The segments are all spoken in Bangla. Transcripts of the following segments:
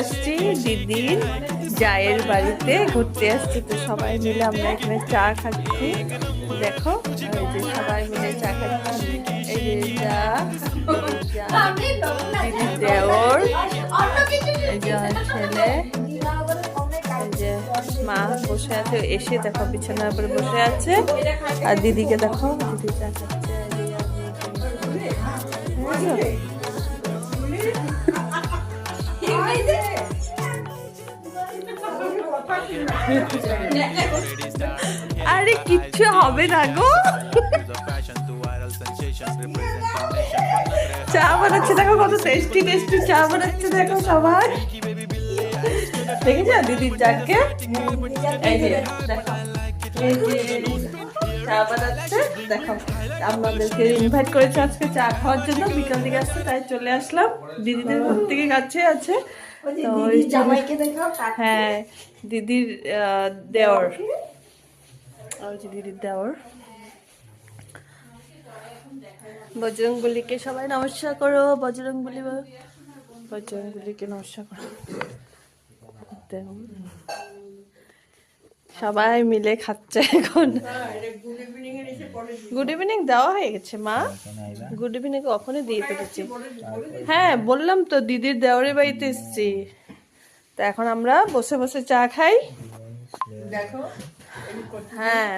আসছি দিদির জায়ের বাড়িতে ঘুরতে আসছি, তো সবাই মিলে আমরা এখানে চা খাচ্ছি। দেখো এই যে সবাই মিলে চা খাচ্ছি। এই যে যা, দিদির দেওর, এই যে ছেলে, এই যে মা বসে আছে, এসে দেখো বিছানার উপরে বসে আছে। আর দিদিকে দেখো, দিদি চা খাচ্ছে। আরে কিচ্ছু হবে না গো, চা বানাচ্ছে দেখো, কত টেস্টি টেস্টি চা বানাচ্ছে দেখো সবাই। দেখেছো দিদির চাকে, এই যে দেখো, এই যে চা বানাচ্ছে দেখো। আমাদেরকে ইনভাইট করেছে আজকে চা খাওয়ার জন্য, বিকাল দিকে আসছে, তাই চলে আসলাম। দিদিদের ঘর থেকে কাছে আছে, হ্যাঁ দিদির দেওর, ওই যে দিদির দেওর। বজরংবলীকে সবাই নমস্কার করো, বজরংবলীকে নমস্কার করো। সবাই মিলে খাচ্ছে এখন। গুড ইভিনিং দেওয়া হয়ে গেছে মা, গুড ইভিনিং কখনই দিয়ে ফেলেছি। হ্যাঁ বললাম তো দিদির দেওরের বাড়িতে এসেছি, তো এখন আমরা বসে বসে চা খাই। হ্যাঁ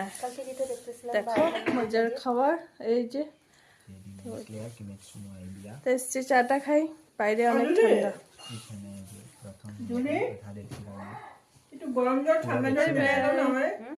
দেখো মজার খাবার, এই যে এসছি চাটা খাই, বাইরে অনেক ঠান্ডা। একটু গরম জল ঠান্ডা জল